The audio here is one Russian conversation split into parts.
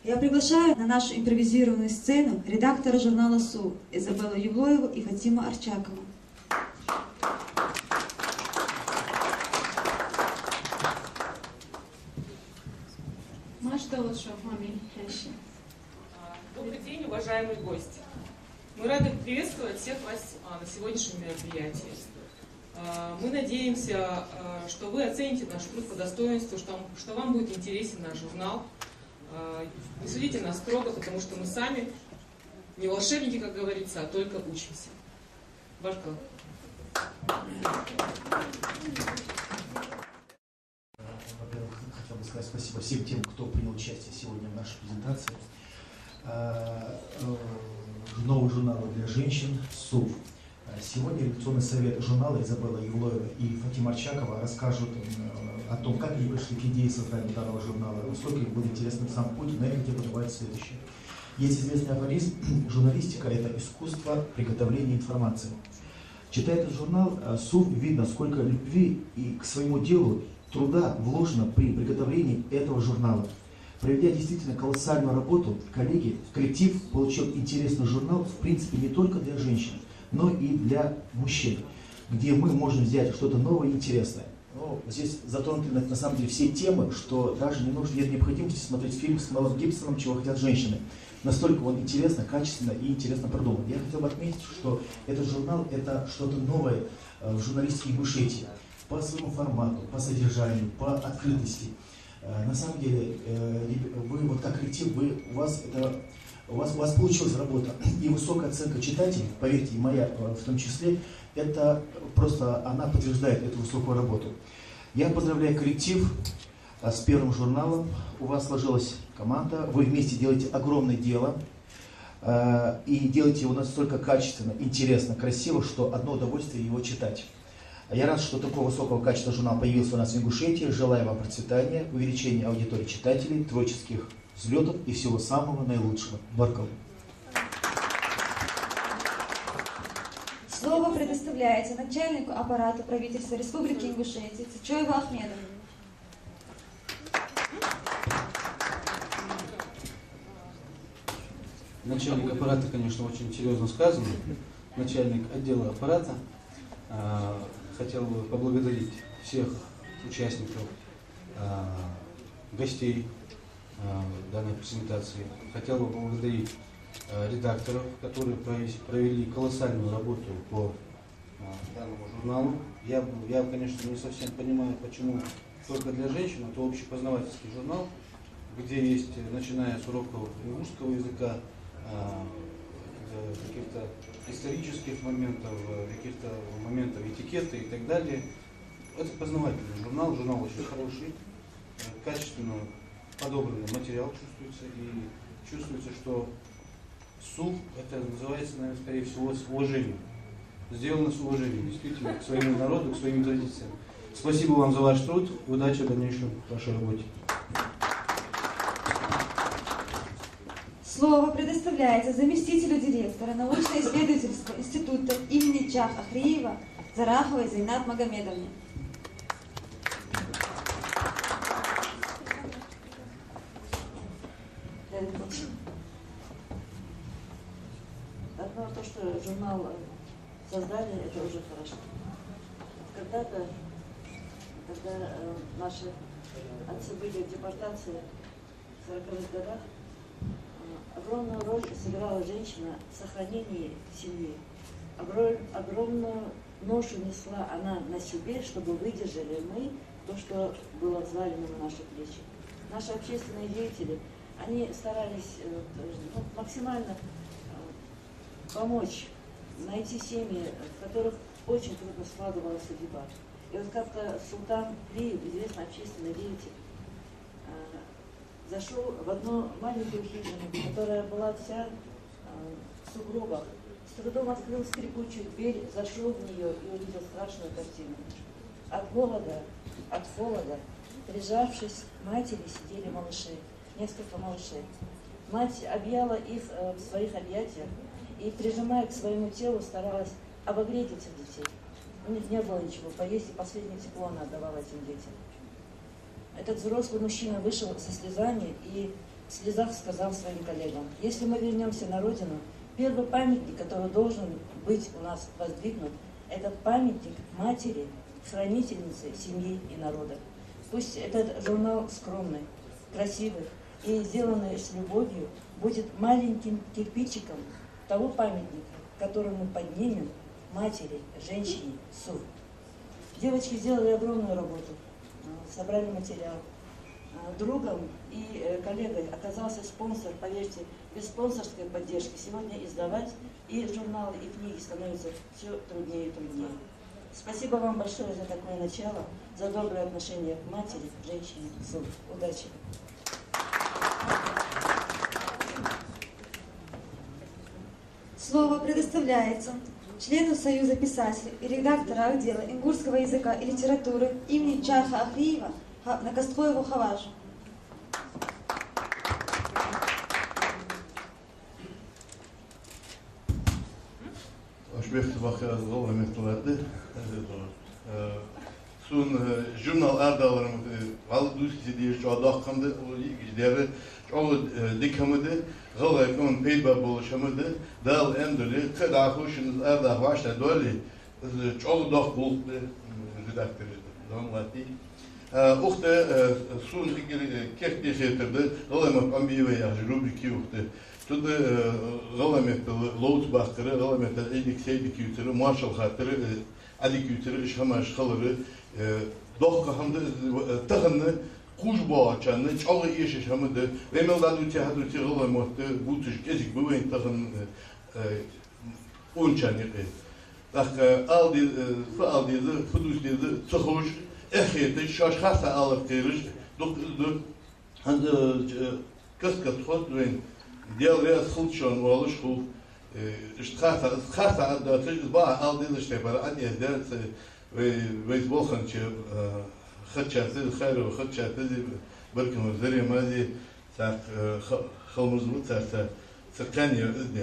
Я приглашаю на нашу импровизированную сцену редактора журнала «СУ» Изабеллу Евлоеву и Фатима Арчакова. Добрый день, уважаемые гости. Мы рады приветствовать всех вас на сегодняшнем мероприятии. Мы надеемся, что вы оцените наш труд по достоинству, что вам будет интересен наш журнал. Не судите нас строго, потому что мы сами не волшебники, как говорится, а только учимся. Башка. Во-первых, хотел бы сказать спасибо всем тем, кто принял участие сегодня в нашей презентации. Новый журнал для женщин «СУВ». Сегодня редакционный совет журнала Изабелла Евлоева и Фатима Арчакова расскажут о том, как они пришли к идее создания данного журнала, насколько им был интересен сам путь, но они хотят добавить следующее. Есть известный афоризм: журналистика – это искусство приготовления информации. Читая этот журнал, СУВ, видно, сколько любви и к своему делу, труда вложено при приготовлении этого журнала. Проведя действительно колоссальную работу, коллектив получил интересный журнал, в принципе, не только для женщин, но и для мужчин, где мы можем взять что-то новое и интересное. Но здесь затронуты на самом деле все темы, что даже нет необходимости смотреть фильм с Мелом Гибсоном «Чего хотят женщины». Настолько он интересно, качественно и интересно продуман. Я хотел бы отметить, что этот журнал – это что-то новое в журналистике Ингушетии. По своему формату, по содержанию, по открытости. На самом деле, вы вот как коллектив, у вас получилась работа, и высокая оценка читателей, поверьте, и моя в том числе, это просто она подтверждает эту высокую работу. Я поздравляю коллектив с первым журналом, у вас сложилась команда, вы вместе делаете огромное дело, и делаете его настолько качественно, интересно, красиво, что одно удовольствие его читать. Я рад, что такого высокого качества журнал появился у нас в Ингушетии. Желаю вам процветания, увеличения аудитории читателей, творческих взлетов и всего самого наилучшего. Баркал. Слово предоставляется начальнику аппарата правительства Республики Ингушетия Цичоеву Ахмедову. Начальник аппарата, конечно, очень серьезно сказано. Начальник отдела аппарата. Хотел бы поблагодарить всех участников, гостей данной презентации. Хотел бы поблагодарить редакторов, которые провели колоссальную работу по данному журналу. Я, конечно, не совсем понимаю, почему только для женщин. Это общепознавательский журнал, где есть, начиная с уроков русского языка, каких-то исторических моментов, каких-то моментов этикета и так далее. Это познавательный журнал, журнал очень хороший, качественно подобранный материал чувствуется, и чувствуется, что СУВ, это называется, наверное, скорее всего, с уважением. Сделано с уважением, действительно, к своему народу, к своим традициям. Спасибо вам за ваш труд, удачи в дальнейшем вашей работе. Слово предоставляется заместителю директора научно-исследовательского института имени Чах Ахриева Зараховой Зайнаб Магомедовне. Одно то, что журнал создали, это уже хорошо. Когда-то, когда наши отцы были в депортации в 40-х годах, огромную роль сыграла женщина в сохранении семьи. Огромную ношу несла она на себе, чтобы выдержали мы то, что было взвалено на наши плечи. Наши общественные деятели, они старались максимально помочь, найти семьи, в которых очень трудно складывалась судьба. И вот как-то Султан Клиев, известный общественный деятель, зашел в одну маленькую хижину, которая была вся в сугробах. С трудом открыл скрипучую дверь, зашел в нее и увидел страшную картину. От голода, от холода, прижавшись к матери, сидели малыши, несколько малышей. Мать объяла их в своих объятиях и, прижимая к своему телу, старалась обогреть этих детей. У них не было ничего поесть, и последнее тепло она отдавала этим детям. Этот взрослый мужчина вышел со слезами и в слезах сказал своим коллегам: если мы вернемся на родину, первый памятник, который должен быть у нас воздвигнут, это памятник матери, хранительницы семьи и народа. Пусть этот журнал скромный, красивый и сделанный с любовью будет маленьким кирпичиком того памятника, который мы поднимем матери, женщине, Су. Девочки сделали огромную работу, собрали материал. Другом и коллегой оказался спонсор. Поверьте, без спонсорской поддержки сегодня издавать и журналы, и книги становятся все труднее и труднее. Спасибо вам большое за такое начало, за доброе отношение к матери, женщине, Су. Удачи! Слово предоставляется члену Союза писателей и редактора отдела ингушского языка и литературы имени Чаха Ахриева Накастхоеву Хаважу. Sun jurnal ardalarım valıdüsü diye şu adakkandı o giderleri o dikamıdı galayım peyba buluşamadı dal endoli kadar hoşunuz arda başta dolu çok dak buldu redaktörü donlati uxta sun kek diyetirdi galayım ambiye ya rubriki uxta tudu galayım load bakırı galayım edik seydik yuturu marshal hatırı adik yuturu işhamaş khalırı Doch hamdı tağını kuş boğaçanı çoğu iş yaşamadı ve meldan ütehadu tığılamıştı bu tür gezik bu en tağın onçanı aldı fuduslu tıhoş ehiyeti şaşkasa alıp giriş hangi kaskat hodren diğer xulçan olmuş bu işte kasa adı ba aldı işte para adiyet ويز بوخن شيء خدشة خير وخدشة تزي بركم الزري مازي ساق خلمز متساق سكانية إذن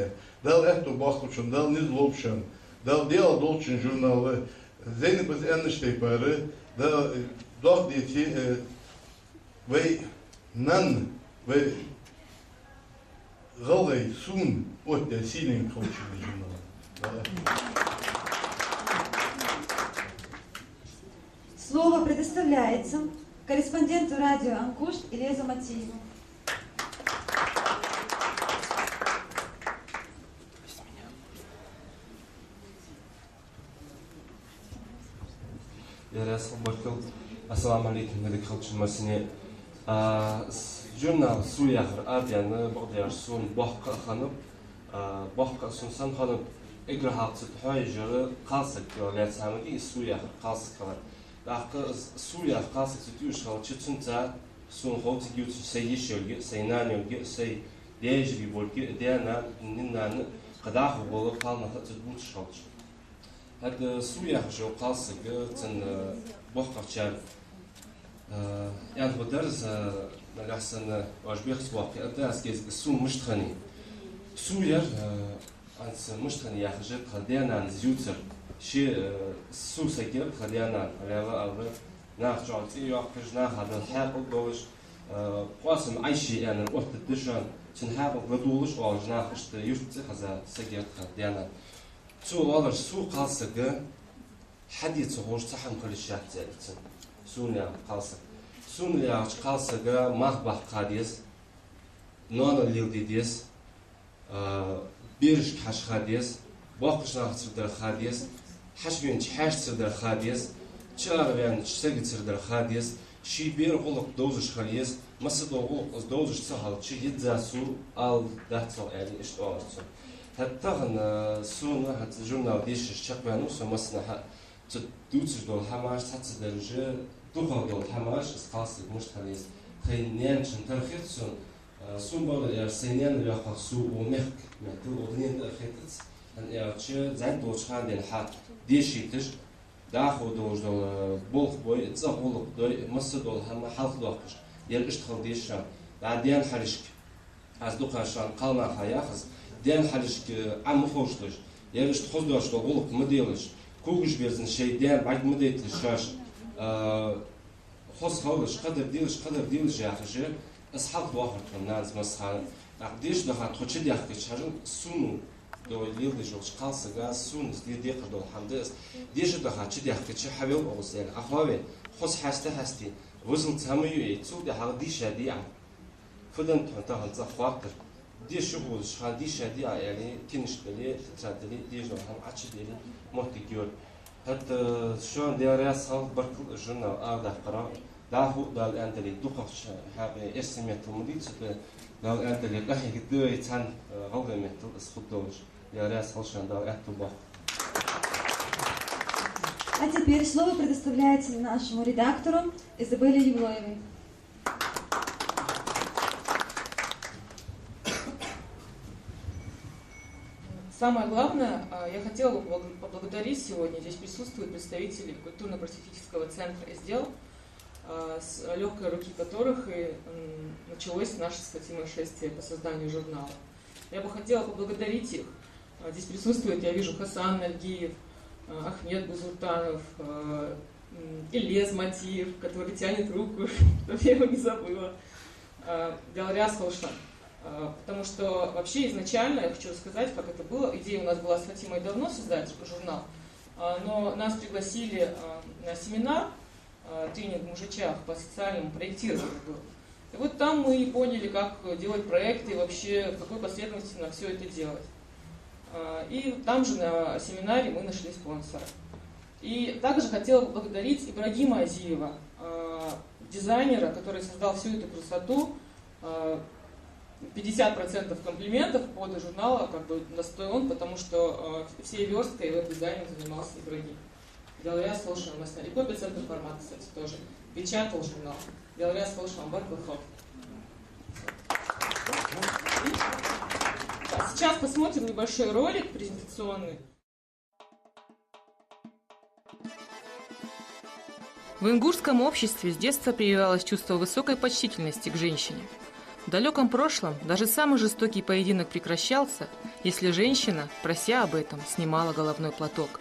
دال إحتو باخوشن دال نزلوبشن دال ديال دولشن جورنالي زين بس أنش تيباري دال دوخ ديتي وي نن وي غلي سون وقت سيلين خوشن جورنالي Слово предоставляется корреспонденту радио Анкуш Илезу Матиеву. Assalamu alaikum, Malik Khalchin Masini. Jurnal Suyahır Ardiyanı Bağdayar Sun Bahka Hanım, Bahka Sun San Hanım İgrahatı Hayjırı Kalsak Yolet Samadi Suyahır Kalsak Kalar. Dacă Suya kalsak tutuyor şu an çıtınca son hoğutu gibi seyiş yolgu, seynan yolgu, sey değişik yolgu, değerler ninanı kadar havalı kalmak tutmuş şalç. Hatta Suya şu kalsak tın bakçar. Yani bu ders nagasan ajbih swaqi adas gez sun müştani. Suya ans müştani yaxşı kadenen zyutser. شيء سوسة كده خلينا على أول ناخذ يأخذ ناخذ الحاق الدولش قاسم أي شيء يعني الوقت الدشان تنحاق الدولش أو ناخذ يفتح هذا سجل خلينا سو والله سو قاسك حديث هوش صحن كل شيء تالتين سونيا قاسك سونيا قاسك مخبح قاديس نون الليل بيرش حش قاديس باقش ناخذ در قاديس حشبين حاش سردر خاديس شاربين سجد سردر خاديس شي بير غلق دوزش خاليس مسدو غلق دوزش سهل شي يتزاسو al دهتو يعني اشتوارتو حتى سونا حتى جورنال ديش شقبانو سو مسنا تدوتش دول حماش حتى درجة دوخل دول حماش اسقاس مش خاليس خينيان شن ترخيتسون سون بول يا سينيان ياخذ سو ومخك متو ودنين ترخيتس أن يأتي زين دوشان دين حات ديشيتش داخل دوش دول بولخ بوي تزغلق دوي مصر دول هم حالق دوقش يل اشتغل ديشان بعدين حرشك از دو قشان قلنا حياخز دين حرشك عم خوشتش يل اشتغل دوش دول بولخ مديلش كوجش بيرزن شيء دين بعد مديت الشاش خص خالش قدر ديلش يا أخي أصحاب واحد الناس مسخان أقديش دخل تخشي يحكي شهرين سونو دو اللي جوش قاص جاز سونس دي قدر الحمد ديش دخل تشدي يحكي شي حبيب أوزين أخوي خص حستي وزن تهمي يتسو ده هذا دي شديع فدن تحتها تزخواتر دي شغل شغال دي شديع يعني تنشتلي تتردلي دي جو هم عشدلي مهتجور حتى شون دي راس هال بركل الجنة أرد قراء ده هو ده الأندلي دقش هذا اسمه تمديد ده الأندلي قهي كده يتحن غلبة مثل السخطوش يا راس هالشان ده أتوبه. А теперь слово предоставляется нашему редактору Изабелле Евлоевой. Самое главное, я хотела бы поблагодарить сегодня. Здесь присутствуют представители культурно-просветительского центра «Издел», с легкой руки которых и началось наше с Фатимой шествие по созданию журнала. Я бы хотела поблагодарить их. Здесь присутствует, я вижу, Хасан Нальгиев, Ахмед Бузуртанов, Ильез Матиев, который тянет руку, чтобы я его не забыла, Галряс Халшан. Потому что вообще изначально, я хочу рассказать, как это было. Идея у нас была с Фатимой давно создать журнал, но нас пригласили на семинар, тренинг в Мужичах по социальному проектированию был. И вот там мы и поняли, как делать проекты и вообще в какой последовательности на все это делать. И там же на семинаре мы нашли спонсора. И также хотела поблагодарить Ибрагима Азиева, дизайнера, который создал всю эту красоту. 50% комплиментов по поводу журнала как бы достоин он, потому что всей версткой веб-дизайном занимался Ибрагим. Делая слушаем, у нас на Рекопе центр формата, кстати, тоже печатал журнал. Делая слушаем, Барклхоп. Сейчас посмотрим небольшой ролик презентационный. В ингушском обществе с детства прививалось чувство высокой почтительности к женщине. В далеком прошлом даже самый жестокий поединок прекращался, если женщина, прося об этом, снимала головной платок.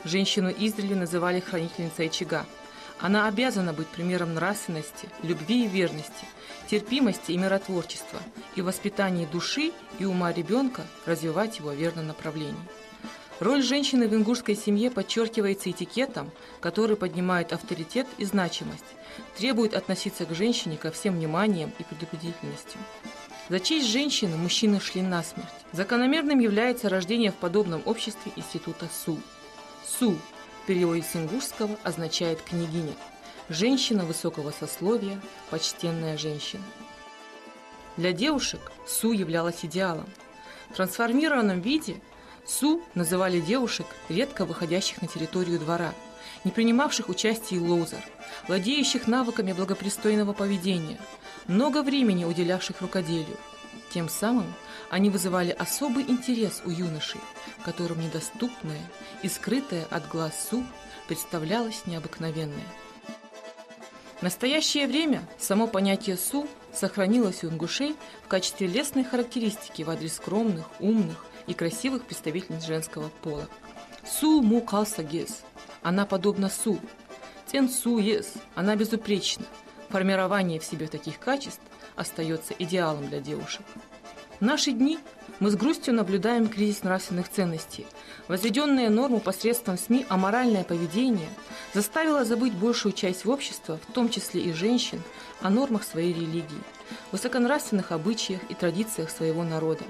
Женщину издревле называли хранительницей очага. Она обязана быть примером нравственности, любви и верности, терпимости и миротворчества, и в воспитании души и ума ребенка развивать его в верном направлении. Роль женщины в ингушской семье подчеркивается этикетом, который поднимает авторитет и значимость, требует относиться к женщине ко всем вниманием и предупредительностью. За честь женщины мужчины шли насмерть. Закономерным является рождение в подобном обществе института СУ. СУ в переводе с ингушского означает «княгиня», женщина высокого сословия, почтенная женщина. Для девушек СУ являлась идеалом. В трансформированном виде СУ называли девушек, редко выходящих на территорию двора, не принимавших участие в лоузер, владеющих навыками благопристойного поведения, много времени уделявших рукоделию. Тем самым они вызывали особый интерес у юношей, которым недоступное и скрытое от глаз СУ представлялось необыкновенное. В настоящее время само понятие СУ сохранилось у ингушей в качестве лестной характеристики в адрес скромных, умных и красивых представительниц женского пола. Су му калса гес. Она подобна Су. Тен Су ес. Она безупречна. Формирование в себе таких качеств остается идеалом для девушек. В наши дни мы с грустью наблюдаем кризис нравственных ценностей. Возведенная норму посредством СМИ аморальное поведение заставило забыть большую часть общества, в том числе и женщин, о нормах своей религии, высоконравственных обычаях и традициях своего народа.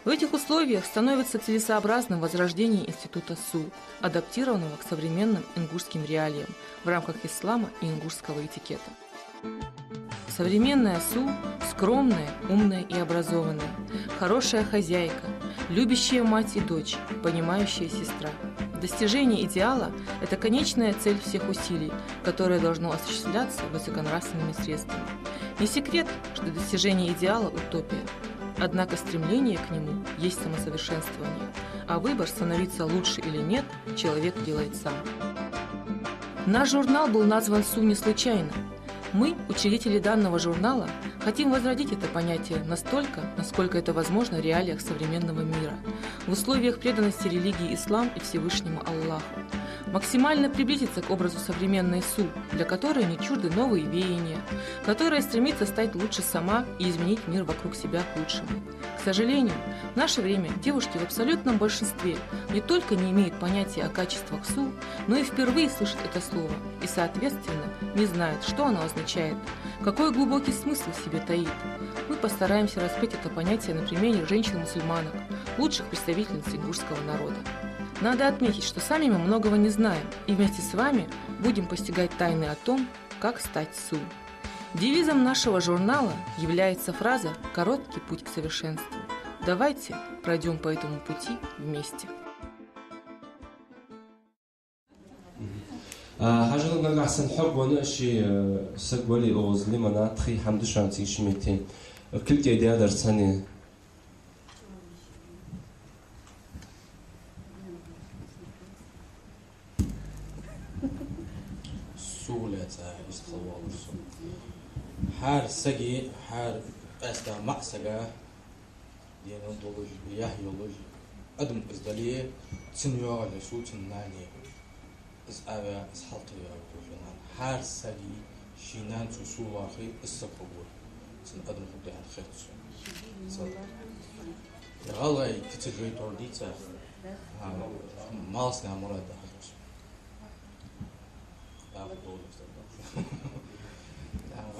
В этих условиях становится целесообразным возрождение института СУ, адаптированного к современным ингушским реалиям в рамках ислама и ингушского этикета. Современная СУ – скромная, умная и образованная, хорошая хозяйка, любящая мать и дочь, понимающая сестра. Достижение идеала – это конечная цель всех усилий, которое должно осуществляться высоконравственными средствами. Не секрет, что достижение идеала – утопия. Однако стремление к нему есть самосовершенствование, а выбор, становиться лучше или нет, человек делает сам. Наш журнал был назван СУ не случайно. Мы, учредители данного журнала, хотим возродить это понятие настолько, насколько это возможно в реалиях современного мира, в условиях преданности религии ислам и Всевышнему Аллаху. максимально приблизиться к образу современной Су, для которой не чужды новые веяния, которая стремится стать лучше сама и изменить мир вокруг себя к лучшему. К сожалению, в наше время девушки в абсолютном большинстве не только не имеют понятия о качествах Су, но и впервые слышат это слово и, соответственно, не знают, что оно означает, какой глубокий смысл в себе таит. Мы постараемся раскрыть это понятие на примере женщин-мусульманок, лучших представительниц ингушского народа. Надо отметить, что сами мы многого не знаем, и вместе с вами будем постигать тайны о том, как стать Су. Девизом нашего журнала является фраза «Короткий путь к совершенству». Давайте пройдем по этому пути вместе. حاجة نرجع سنحب وانا شيء سقولي أوز لي منا تخي حمد شان تيجي ميتين كل كيدي هذا رساني سولة استخوال حار سجي حار أستا معسجة دينا دولج يحيولج أدم إزدالية تنيو على سو تناني إز أبا إز حلقي أبوجنا حار سجي شينان تسولاخي السقبول تن أدم خدي عن خيرتو غالي كتجري تورديتا مالسنا مراد هاتوس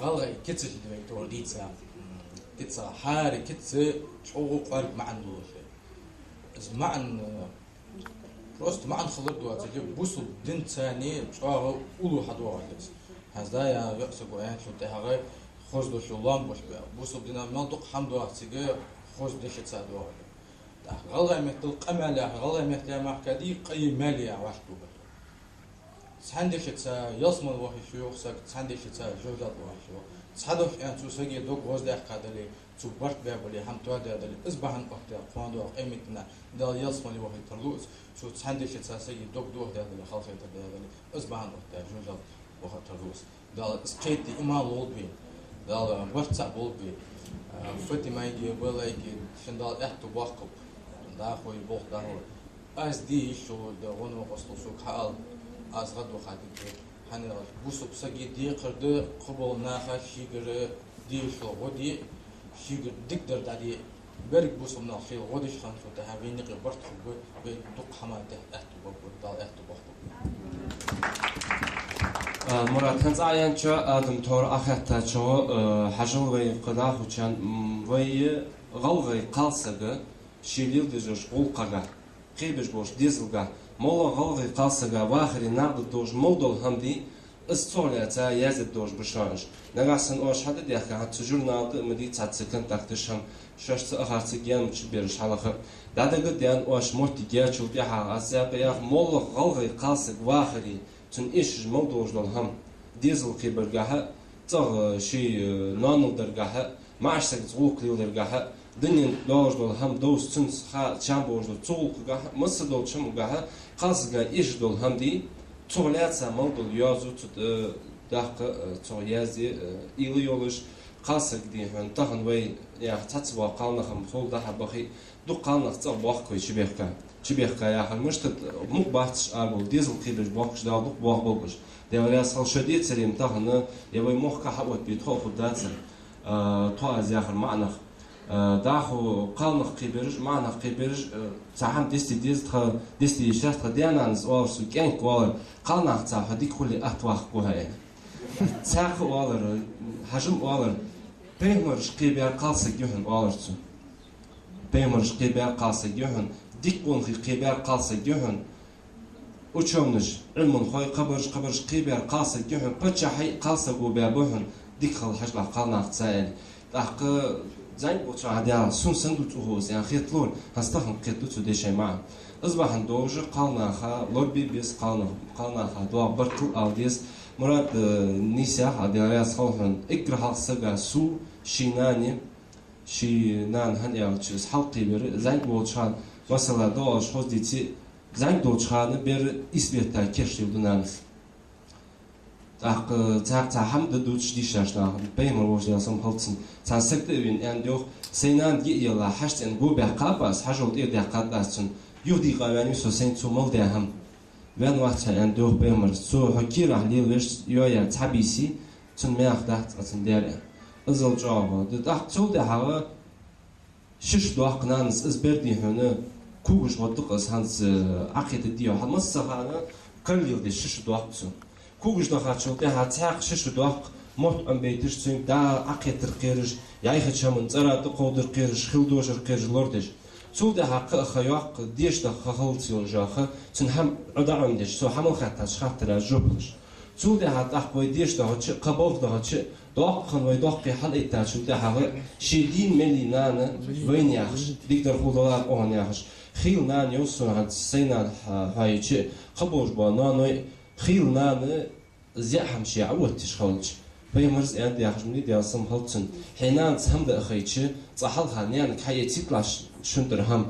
غالي كتجري تورديتا كتسا حاري كتسا شوق فرق معن دوله إز معن просто معن خلق دوات جب بوسو دين ثاني شو أولو حدوه لس هذا يا يأسق وين شو تهاجي خوش دو شلون بوسو دينا منطق حمد واتسجى خوش دش تصادوه غالي مثل قملة غالي مثل ما كدي قي مالية واشتو بتو سندش تسا يصمل واحد شو يخسر سندش تسا جودة واحد شو صادف أن تسجى دوق غوز ده قدري تبرت بابلي هم توادر دل إصبحن أكتر قاندو قيمتنا دل يصمل واحد ترلوس شو سندش تسا سجى دوق دوه ده دل خالص ده دل إصبحن أكتر جودة واحد ترلوس دل سكيتي إما لولبي دل واتساب لولبي فتي ما يجي ولا يجي شندال إحتو واقب دا خوي بوخ دا هو أز دي شو دا ونو أصل شو كحال أز غدو خادي هني بوسو بسجي دي قرد قبول ناخا شيجر دي شو ودي شيجر دكتور دادي برك بوسو من الخيل وديش خمسة تهابين نقي برت خب بدق حماد إحتو بقول دا إحتو بخطو مراد هنز عيان شو آدم تور أخذت شو حجل وي قداخ وشان وي غلغي قالسجة شيليل دجوج غلقة قيبش بوش ديزلقة مولا غلغي قالسجة واخري نعبد دوج مودل همدي استولى تا يزد دوج بشانج نغاسن اوش حدا ديخ هات سجور نالد مدي تاع سكن تاكتشم شاش تاخر تجيان تشبيرش حلقه دادا قد يان اوش موتي جاتشو ديها اسيا بياخ مولا غلغي قالسج واخري تن ايش مودوج دولهم ديزل قيبرغه تغ شي نانل درغه معش سك زوق ليو درغه دنيا دوج دول هم دوس تنس خا شامبوج دول تولقه مس دول شمغه قاسغه ايش دول هم دي تولاتsa مودل يازو داق تويازي إلي يولش قاسق دي هن تهن وي يا تاتوا قالنا خم فول ده بخي دو قالنا تصق باخ شبيخكا يا هن مشت مو باختش أربو ديزل قيبش باخش دا دو باخ بولش ده صل شديد سريم تهن يبي مخ كحوت بيتخو خداتر تو از ياخر معنخ داخو قالنا قيبرج معنا قيبرج ساهم دستي يشتغل ديانانز أورسو كين كوالر قالنا تاع هذيك كل أتواخ كوهاي تاخ والر حجم والر بيمرش قيبر قالسك يهن والرتو بيمرش قيبر قالسك يهن ديك قون قيبر قالسك يهن وشومنج علم خوي قبرش قيبر قالسك يهن بتشحي قالسك وبابهن ديك خل حجلا قالنا تاعي داق زين بوتش عادي سون سندو تهوز يعني خيطلون هستخدم خيطلو تدي شيء معه أصبح ندوج قالنا خا لوبي بيس قالنا خا دوا برتل أوديس مراد نيسا عادي رأس خلفن إكره السجا سو شينان هني أو تشيس حلقي بير زين بوتشان مثلا دوش خوز ديتي زين بوتشان بير إسبيتا كيش يودنانس تاع حمد دوتش دي شاشنا بيمر وجه ياسم هلتن تاع سكت بين أندوخ سينان يلا حشت إن جو بقابس حجول إيد قادسن يودي قوانين سوسين تو ملدهم وين وقتها عنده بيمر سو حكير عليه وش يويا تعبيسي تن ما ياخدات أصلا ديالي أزل جوابه ده تحصل ده هوا شش دوق نانس إزبردي هنا كوجش ودق أس هانس عقيد الديو هاد مصر هذا كل يلدي شش دوق سو كوجش دخل شو ده هتحق شش دوق مط أم بيتش سوين دا عقيد القيرج يعيخد شامن ترى تقود القيرج خلدوش القيرج لوردش سو ده حق خياق ديش ده خلص يرجعه تنهم عدم ديش سو حمل خط شخط راجبلش سو ده حق قوي ديش ده هتش قبول ده هتش دوق خن ويدوق حل إتاش شو ده حق شدين ملينا وين يخش ديكتر خدوار أون يخش خيل نان يوسف هاد سينا هاي شيء قبوش بانانوي خيل نان زيحم شيء عودتش خالص بيمرز عندي يخش مني دي أصلا هالتن حينان تهم ده أخيتش صحلها نيانك حي تيكلاش شندر هم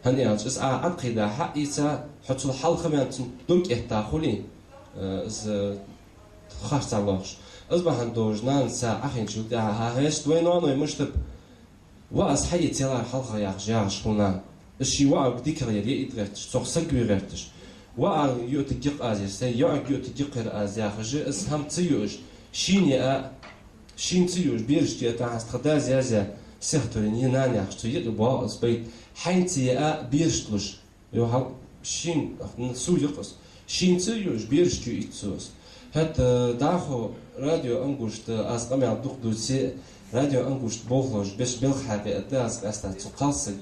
هني أجلس عقيدة حقيقة حتى الحل خميان دوك إحتاخولي از خاص علاش أصبح عندوج نان ساعة أخين شو ده هاش دوين أنا مشتب وأس حي تيلا حلقة يخجعش هنا الشيء وعك ذكر يلي يدرتش تخسق ويرتش وعك يوتجق أزيس يوعك يوتجق أزيا خج اسهم تيوج شين تيوج بيرش تيتا هستخدام زيازة سيرتولين ينان يخش يدبوا أصبيت حين تيا بيرشتلش يوحل شين سو يقص شين تيوج بيرش تيوتسوس هاد داخو راديو أنجوشت أسقام يعدوك دوسي راديو أنجوشت بولوش بيش بالحاجة أداس أستا تقاصق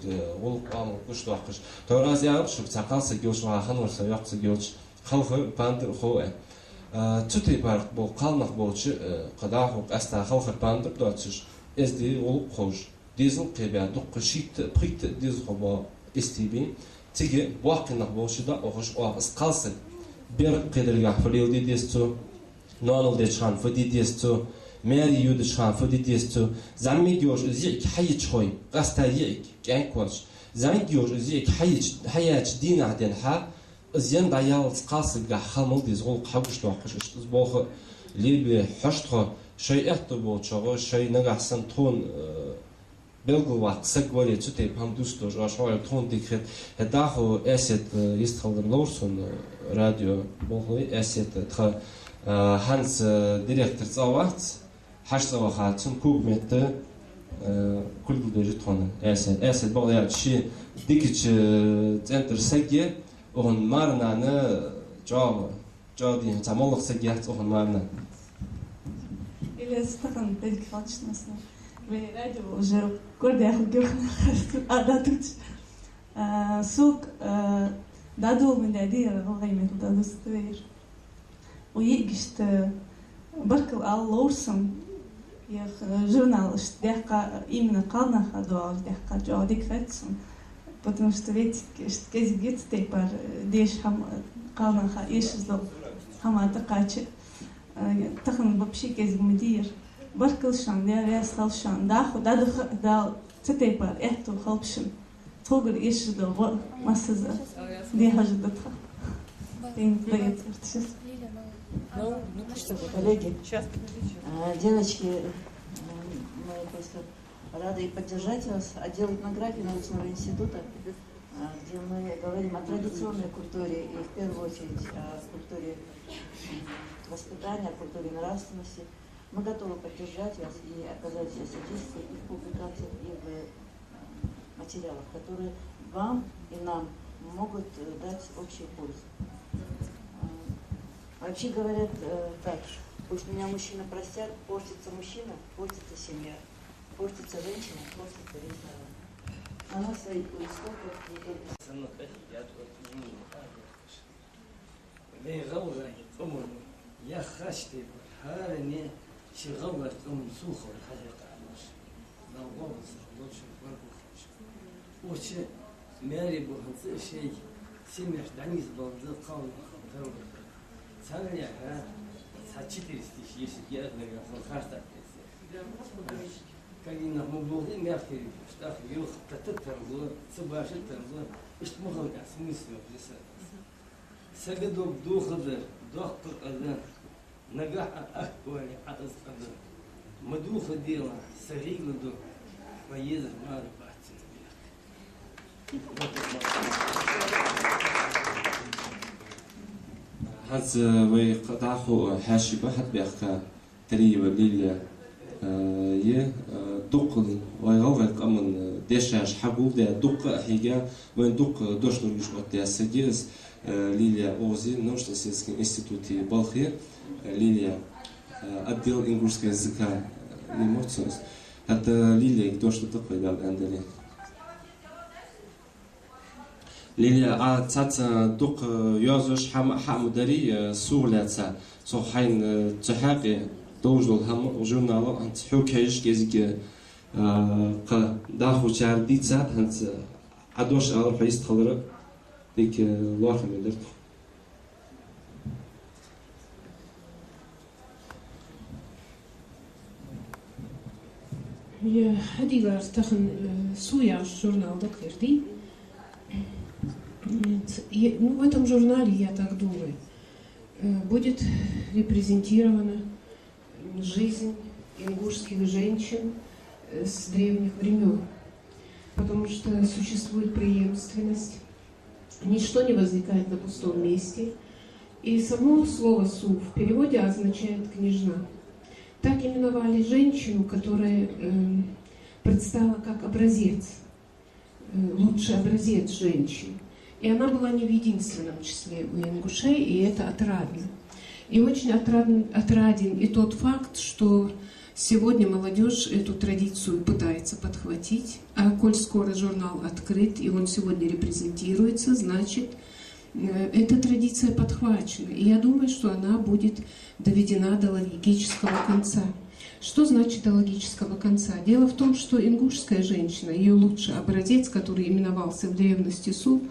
والقام وكش توقش توراز يعرف شو تقاصق يوش وعخن ورسا يقصق يوش خلف باندر خوه تتي بارك بول قالنق بولش قداخو أستا خلف باندر دوتش إز دي والقوش ديزل قيبيا دوق شيت بريت ديزل خبا استيبي تيجي واقنق بولش دا أخش واقص قاصق بير قدر يحفليل دي ديستو نانل ديشان فدي ديستو ماري يودشان فدي ديستو زعمي جوش زيك حيج خوي قاستا يك كان كوش زعمي جوش زيك حيج دين عدن ها زين دايال قاصق غا خمل دي زول قبش توقش تزبوخ لي بحشتخ شيء احتبو شغو شيء نغحسن تون بلغو وقت سقولي تتي بهم دوستوش واشوار تون ديكريت هداخو اسيت يستخدم لورسون راديو بوخوي اسيت تخ هانس ديريكتور صوات حش صوخاتن كوب مت كل دوجي تون اسيت بوغ شي ديكيتش تنتر سقي اون مارنا ن جادي تملق سقيات اون مارنا или стахан бэлг фачнасна вэ радио жер горд яхад гөхн адатуч сук дадул мен дадир гаймет дадуствер уйгишт баркал аллорсам я журналист дяка именно қалнаха дуал дяка жодик фетсам потому что ведь кез гит тепар деш хам қалнаха ишзло хамата качы تخن ببشي كيز مدير بركل شان دير ياسل شان داخو دا تتيبر احتو خلبشن توغر ايش دو مسزا دي حاجة دتخا دين ضيت ارتشس Коллеги, девочки, мы просто рады поддержать вас. Отдел этнографии научного института, где мы говорим о традиционной культуре и в первую очередь о культуре воспитания, культуре нравственности. Мы готовы поддержать вас и оказать все содействие и в публикациях, и в материалах, которые вам и нам могут дать общую пользу. Вообще говорят так, пусть меня мужчина простят, портится мужчина, портится семья, портится женщина, портится весь народ. Она в своих истоках не только... يا خاشتي هارني شي غوّرت سوخة والحاجة عناش لو غوّرت لوش برضو خاش وش ماري بوهنس شيء سمح دعنيس بوهنس قاون خاطر ثانية ها ساتشتي استشيش يا غير خاطر كاين موضوعين ما في داخل يوخ تترزو صباح تترزو ايش مخك اسمي سلو سجدوا بدو خضر دكتور أذن نجاح أكبر عز أذن مدوخ ديلا سريع لدو ميزة ما ربحت هذا ويقطعه حاشبة حتى بيحكى تري وليلة يه دق ويغوغ أمن ديشاش حبوب ده دق حاجة وين دق دوش نرجش قد يسجيز ليلة أوزي نوش نسيسكن إنستيتوتي بالخير ليلة أديل إنجليزي языка لموتسوس هذا ليلة دوش تطبق بالأندلين ليلة تات دق يازوش حم مدري سولاتsa صحين تحقق دوجل هم جورنال أنت حكيش كذي داخل شهر ديتسات أنت عدوش على حيث خضرة ديك الله من درت Я ходила стахан суя журнал Докверди. Ну, в этом журнале, я так думаю, будет репрезентирована жизнь ингушских женщин с древних времен. Потому что существует преемственность, ничто не возникает на пустом месте. И само слово «су» в переводе означает «княжна». Так именовали женщину, которая предстала как образец, лучший образец женщин. И она была не в единственном числе у ингушей, и это отрадно. И очень отраден и тот факт, что сегодня молодежь эту традицию пытается подхватить, а коль скоро журнал открыт, и он сегодня репрезентируется, значит, эта традиция подхвачена. И я думаю, что она будет доведена до логического конца. Что значит до логического конца? Дело в том, что ингушская женщина, ее лучший образец, который именовался в древности Сув,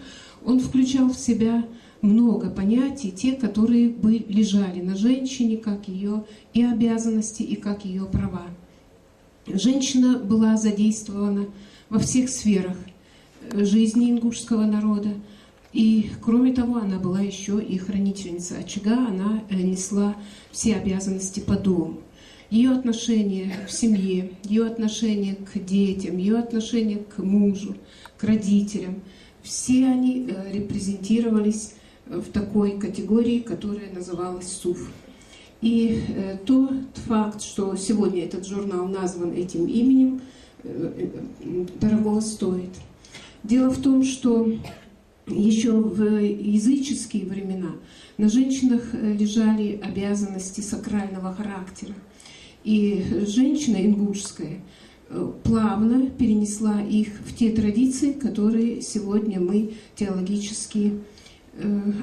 он включал в себя много понятий, те, которые лежали на женщине, как ее и обязанности, и как ее права. Женщина была задействована во всех сферах жизни ингушского народа. И, кроме того, она была еще и хранительница очага, она несла все обязанности по дому. Ее отношение в семье, ее отношение к детям, ее отношение к мужу, к родителям, все они репрезентировались в такой категории, которая называлась СУФ. И тот факт, что сегодня этот журнал назван этим именем, дорого стоит. Дело в том, что еще в языческие времена на женщинах лежали обязанности сакрального характера. И женщина ингушская плавно перенесла их в те традиции, которые сегодня мы теологически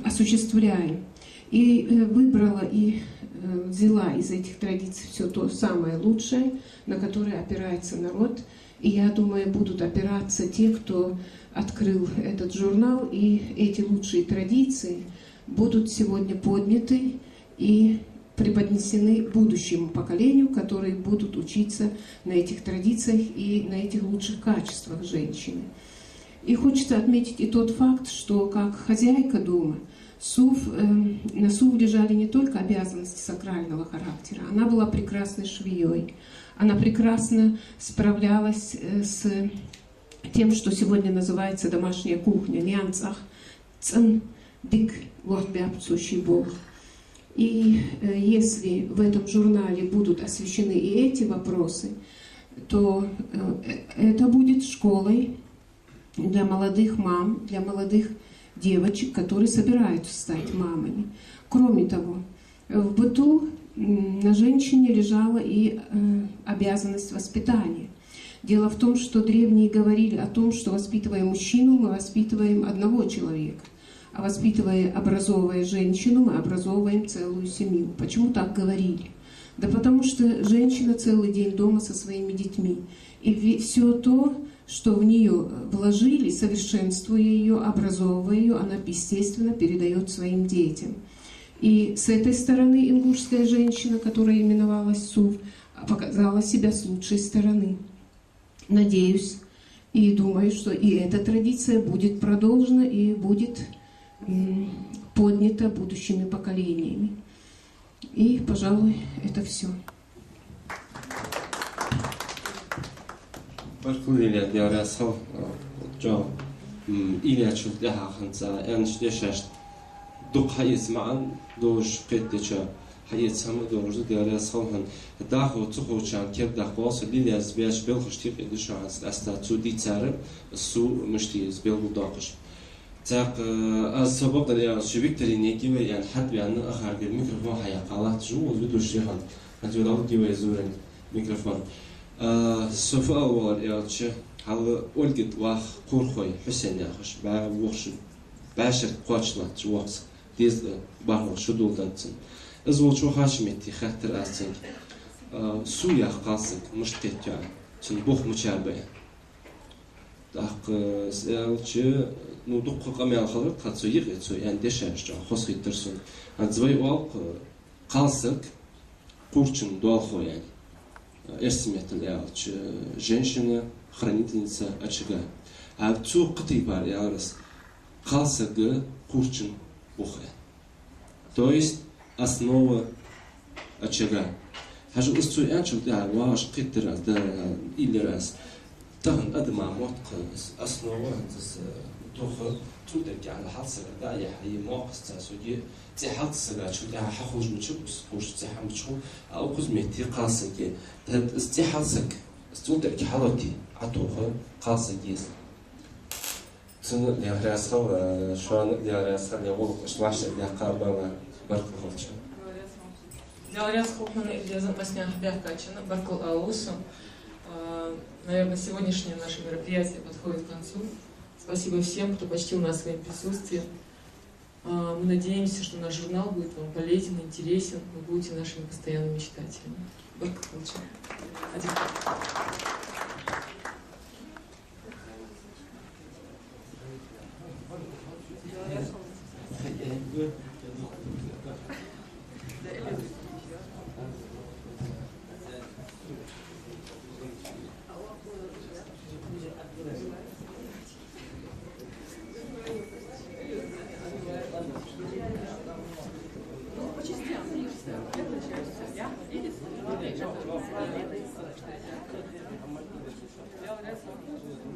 осуществляем. И выбрала и взяла из этих традиций все то самое лучшее, на которое опирается народ. И я думаю, будут опираться те, кто открыл этот журнал, и эти лучшие традиции будут сегодня подняты и преподнесены будущему поколению, которые будут учиться на этих традициях и на этих лучших качествах женщины. И хочется отметить и тот факт, что как хозяйка дома, на СУВ лежали не только обязанности сакрального характера, она была прекрасной швеей, она прекрасно справлялась с тем, что сегодня называется домашняя кухня, нянцах, цен, дик, лохбябцущий бог. И если в этом журнале будут освещены и эти вопросы, то это будет школой для молодых мам, для молодых девочек, которые собираются стать мамами. Кроме того, в быту на женщине лежала и обязанность воспитания. Дело в том, что древние говорили о том, что воспитывая мужчину, мы воспитываем одного человека, а воспитывая, образовывая женщину, мы образовываем целую семью. Почему так говорили? Да потому что женщина целый день дома со своими детьми. И все то, что в нее вложили, совершенствуя ее, образовывая ее, она, естественно, передает своим детям. И с этой стороны ингушская женщина, которая именовалась Сув, показала себя с лучшей стороны. Надеюсь и думаю, что и эта традиция будет продолжена и будет поднята будущими поколениями. И, пожалуй, это все. Barkulile diarasal jo ilячу дяханца энш дешаш دوق حيز معن دوج قدتشا حيز هم دوج ديال صالحن داخو تخو شان كيف داخو واصل لي لاز بياش بيلخش تيق إدش عن أستا تودي تسارب السو مشتي زبيل بداقش تاق السبب ده شبيك تريني كيف يعني حد يعني آخر الميكروفون حيقالات جو وزودو شيئا هتقول له كيف يزورن ميكروفون السوف أول يالش هذا ولقيت واخ قرخوي حسين ياخش بعوش بعشر قاتشلات جوات ديز بارو شدول دانتن أزول شو هاشمتي خاطر أسين سويا قاسك مشتت يعني شن بوخ مشابه داق سألش نودق قميل خضر قد سويق سوي يعني دشاش خاص يترسون هتزوي واق قاسك قرشن دوالخو يعني إرسمت الألش женщина хранительница очага а цу قطي бар ярас قاسك قرشن بوخه то есть основа очага هاجو استو انشل دا واش قدر دا или раз тан адма мотق основа تس توخ تودك على حصل دا يحيي موقس تسوجي تي حصل شو دا حخرج من شو بس تي حم شو او قزمتي قاسك تد استحصك استودك حالتي عطوخ قاسك يس سن اللي راسخو شو اللي راسخو اللي يقول اش واش اللي قاربه برك خرج Диалряд Хохман или Зампасня Бякачина, Баркл Алусу. Наверное, сегодняшнее наше мероприятие подходит к концу. Спасибо всем, кто почтил нас своим присутствием. Мы надеемся, что наш журнал будет вам полезен, интересен, вы будете нашими постоянными читателями. Баркл Алусу. Я